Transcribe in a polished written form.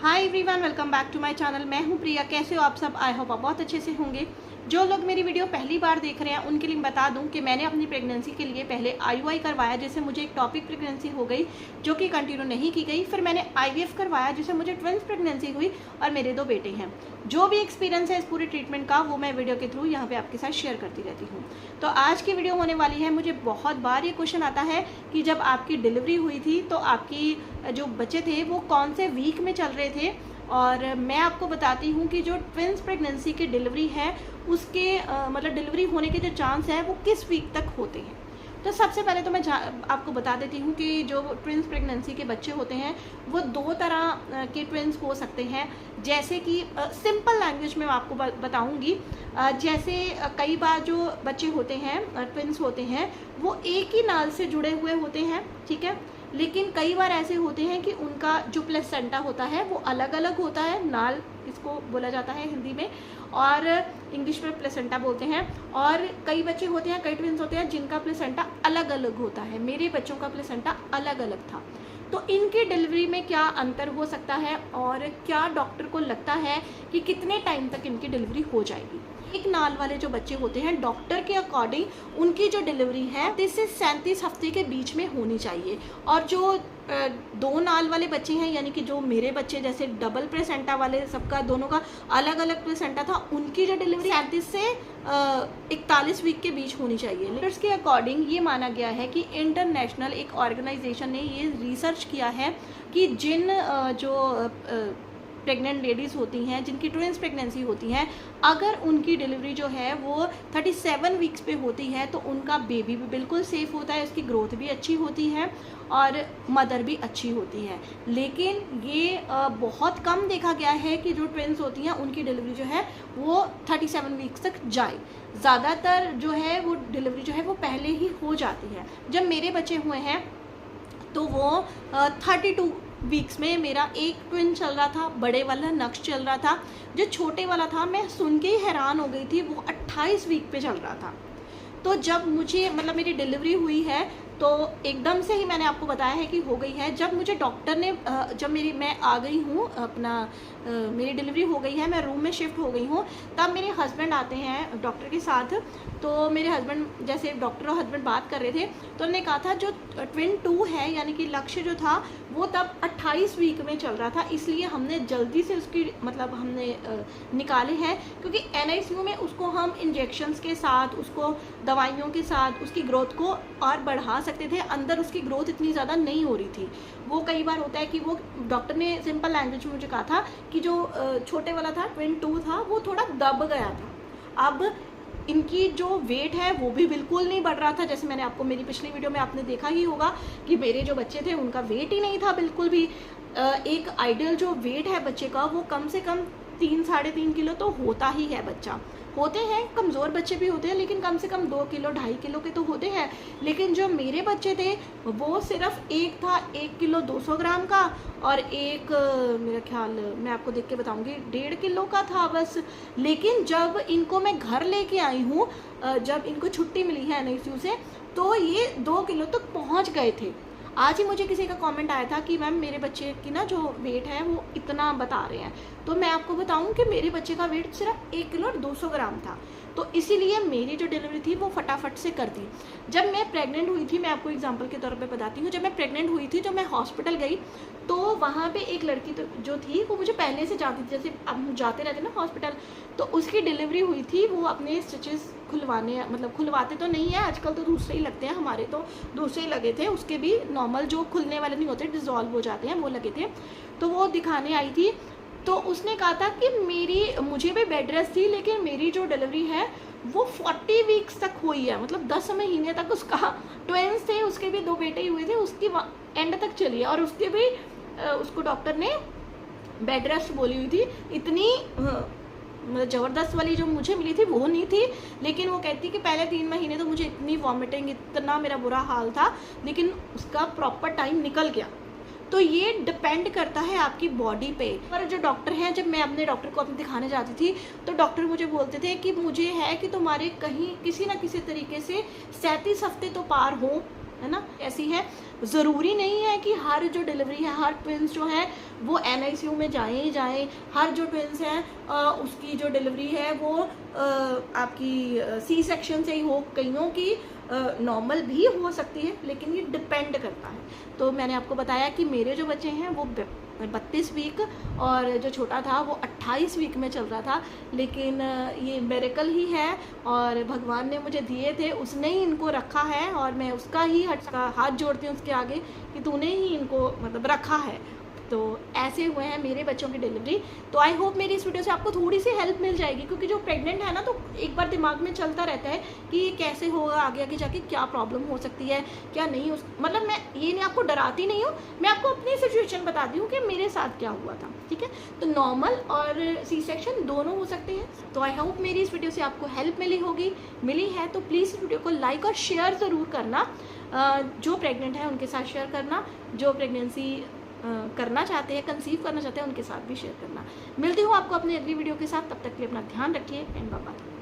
Hi everyone, welcome back to my channel. मैं हूं प्रिया। कैसे हो आप सब? आई होप आप बहुत अच्छे से होंगे। जो लोग मेरी वीडियो पहली बार देख रहे हैं उनके लिए बता दूं कि मैंने अपनी प्रेगनेंसी के लिए पहले आईयूआई करवाया, जिससे मुझे एक टॉपिक प्रेगनेंसी हो गई जो कि कंटिन्यू नहीं की गई। फिर मैंने आईवीएफ करवाया, जिससे मुझे ट्विंस प्रेगनेंसी हुई और मेरे 2 बेटे हैं। जो भी एक्सपीरियंस है इस पूरे ट्रीटमेंट का वो मैं वीडियो के थ्रू यहाँ पे आपके साथ शेयर करती रहती हूँ। तो आज की वीडियो होने वाली है, मुझे बहुत बार ये क्वेश्चन आता है कि जब आपकी डिलीवरी हुई थी तो आपकी जो बच्चे थे वो कौन से वीक में चल रहे थे। और मैं आपको बताती हूँ कि जो ट्विंस प्रेगनेंसी की डिलीवरी है उसके मतलब डिलीवरी होने के जो चांस है वो किस वीक तक होते हैं। तो सबसे पहले तो मैं आपको बता देती हूँ कि जो ट्विंस प्रेगनेंसी के बच्चे होते हैं वो 2 तरह के ट्विंस हो सकते हैं। जैसे कि सिंपल लैंग्वेज में आपको बताऊँगी, जैसे कई बार जो बच्चे होते हैं ट्विंस होते हैं वो एक ही नाल से जुड़े हुए होते हैं, ठीक है। लेकिन कई बार ऐसे होते हैं कि उनका जो प्लेसेंटा होता है वो अलग अलग होता है। नाल इसको बोला जाता है हिंदी में, और इंग्लिश में प्लेसेंटा बोलते हैं। और कई बच्चे होते हैं, कई ट्विंस होते हैं जिनका प्लेसेंटा अलग अलग होता है। मेरे बच्चों का प्लेसेंटा अलग अलग था। तो इनकी डिलीवरी में क्या अंतर हो सकता है और क्या डॉक्टर को लगता है कि कितने टाइम तक इनकी डिलीवरी हो जाएगी। एक नाल वाले जो बच्चे होते हैं, डॉक्टर के अकॉर्डिंग उनकी जो डिलीवरी है 30 से 37 हफ्ते के बीच में होनी चाहिए। और जो 2 नाल वाले बच्चे हैं, यानी कि जो मेरे बच्चे जैसे डबल प्लेसेंटा वाले, सबका दोनों का अलग अलग प्लेसेंटा था, उनकी जो डिलीवरी 37 से 41 वीक के बीच होनी चाहिए। डॉक्टर्स के अकॉर्डिंग ये माना गया है कि इंटरनेशनल एक ऑर्गेनाइजेशन ने ये रिसर्च किया है कि जिन जो प्रेग्नेंट लेडीज़ होती हैं जिनकी ट्विंस प्रेगनेंसी होती हैं, अगर उनकी डिलीवरी जो है वो 37 वीक्स पे होती है तो उनका बेबी भी बिल्कुल सेफ़ होता है, उसकी ग्रोथ भी अच्छी होती है और मदर भी अच्छी होती है। लेकिन ये बहुत कम देखा गया है कि जो ट्विंस होती हैं उनकी डिलीवरी जो है वो 37 वीक्स तक जाए। ज़्यादातर जो है वो डिलीवरी जो है वो पहले ही हो जाती है। जब मेरे बच्चे हुए हैं तो वो 32 वीक्स में मेरा एक ट्विन चल रहा था, बड़े वाला नक्श चल रहा था। जो छोटे वाला था मैं सुन के ही हैरान हो गई थी, वो 28 वीक पे चल रहा था। तो जब मुझे मतलब मेरी डिलीवरी हुई है तो एकदम से ही मैंने आपको बताया है कि हो गई है। जब मुझे डॉक्टर ने जब मैं आ गई हूँ अपना मेरी डिलीवरी हो गई है, मैं रूम में शिफ्ट हो गई हूँ, तब मेरे हस्बैंड आते हैं डॉक्टर के साथ। तो मेरे हस्बैंड जैसे डॉक्टर और हस्बैंड बात कर रहे थे तो उन्होंने कहा था जो ट्विन 2 है, यानी कि लक्ष्य जो था वो तब 28 वीक में चल रहा था, इसलिए हमने जल्दी से उसकी मतलब हमने निकाले हैं, क्योंकि एनआईसीयू में उसको हम इंजेक्शंस के साथ, उसको दवाइयों के साथ उसकी ग्रोथ को और बढ़ा सकते थे। अंदर उसकी ग्रोथ इतनी ज़्यादा नहीं हो रही थी। वो कई बार होता है कि वो डॉक्टर ने सिंपल लैंग्वेज में मुझे कहा था कि जो छोटे वाला था ट्विन 2 था वो थोड़ा दब गया था। अब इनकी जो वेट है वो भी बिल्कुल नहीं बढ़ रहा था। जैसे मैंने आपको मेरी पिछली वीडियो में आपने देखा ही होगा कि मेरे जो बच्चे थे उनका वेट ही नहीं था बिल्कुल भी। एक आइडियल जो वेट है बच्चे का वो कम से कम 3-3.5 किलो तो होता ही है बच्चा। होते हैं कमज़ोर बच्चे भी होते हैं, लेकिन कम से कम 2 किलो 2.5 किलो के तो होते हैं। लेकिन जो मेरे बच्चे थे वो सिर्फ एक था 1 किलो 200 ग्राम का, और एक मेरा ख्याल मैं आपको देख के बताऊंगी 1.5 किलो का था बस। लेकिन जब इनको मैं घर लेके आई हूँ, जब इनको छुट्टी मिली है एनआईसीयू से, तो ये 2 किलो तक पहुँच गए थे। आज ही मुझे किसी का कमेंट आया था कि मैम मेरे बच्चे की ना जो वेट है वो इतना बता रहे हैं। तो मैं आपको बताऊं कि मेरे बच्चे का वेट सिर्फ 1 किलो और 200 ग्राम था। तो इसीलिए मेरी जो डिलीवरी थी वो फटाफट से कर दी। जब मैं प्रेग्नेंट हुई थी, मैं आपको एग्जांपल के तौर पे बताती हूँ, जब मैं प्रेग्नेंट हुई थी तो मैं हॉस्पिटल गई तो वहाँ पे एक लड़की तो जो थी वो मुझे पहले से जाती थी, जैसे अब हम जाते रहते ना हॉस्पिटल, तो उसकी डिलीवरी हुई थी। वो अपने स्टिचेस खुलवाने, मतलब खुलवाते तो नहीं है आजकल, तो दूसरे ही लगते हैं, हमारे तो दूसरे ही लगे थे, उसके भी नॉर्मल जो खुलने वाले नहीं होते, डिजॉल्व हो जाते हैं, वो लगे थे। तो वो दिखाने आई थी तो उसने कहा था कि मुझे भी बेड रेस्ट थी, लेकिन मेरी जो डिलीवरी है वो 40 वीक्स तक हुई है, मतलब 10 महीने तक उसका ट्विंस थे, उसके भी 2 बेटे ही हुए थे, उसकी एंड तक चली है। और उसके भी उसको डॉक्टर ने बेड रेस्ट बोली हुई थी। इतनी मतलब ज़बरदस्त वाली जो मुझे मिली थी वो नहीं थी, लेकिन वो कहती कि पहले 3 महीने तो मुझे इतनी वॉमिटिंग, इतना मेरा बुरा हाल था, लेकिन उसका प्रॉपर टाइम निकल गया। तो ये डिपेंड करता है आपकी बॉडी पे। पर जो डॉक्टर हैं, जब मैं अपने डॉक्टर को अपने दिखाने जाती थी तो डॉक्टर मुझे बोलते थे कि मुझे है कि तुम्हारे कहीं किसी ना किसी तरीके से 37 हफ्ते तो पार हो, है ना, ऐसी है। ज़रूरी नहीं है कि हर जो डिलीवरी है, हर ट्विंस जो है वो NICU में जाएं ही जाएं। हर जो ट्विंस हैं उसकी जो डिलीवरी है वो आपकी C-सेक्शन से ही हो, कईयों की नॉर्मल भी हो सकती है, लेकिन ये डिपेंड करता है। तो मैंने आपको बताया कि मेरे जो बच्चे हैं वो 32 वीक और जो छोटा था वो 28 वीक में चल रहा था, लेकिन ये मिरेकल ही है और भगवान ने मुझे दिए थे, उसने ही इनको रखा है और मैं उसका ही हाथ जोड़ती हूँ उसके आगे कि तूने ही इनको मतलब रखा है। तो ऐसे हुए हैं मेरे बच्चों की डिलीवरी। तो आई होप मेरी इस वीडियो से आपको थोड़ी सी हेल्प मिल जाएगी, क्योंकि जो प्रेग्नेंट है ना तो एक बार दिमाग में चलता रहता है कि ये कैसे होगा, आगे जाके क्या प्रॉब्लम हो सकती है क्या नहीं। मतलब मैं ये नहीं आपको डराती नहीं हूँ, मैं आपको अपनी सिचुएशन बताती हूँ कि मेरे साथ क्या हुआ था, ठीक है। तो नॉर्मल और C-सेक्शन दोनों हो सकते हैं। तो आई होप मेरी इस वीडियो से आपको हेल्प मिली है तो प्लीज़ इस वीडियो को लाइक और शेयर ज़रूर करना। जो प्रेग्नेंट है उनके साथ शेयर करना, जो प्रेगनेंसी करना चाहते हैं, कंसीव करना चाहते हैं, उनके साथ भी शेयर करना। मिलती हूँ आपको अपनी अगली वीडियो के साथ, तब तक के लिए अपना ध्यान रखिए एंड बाय बाय।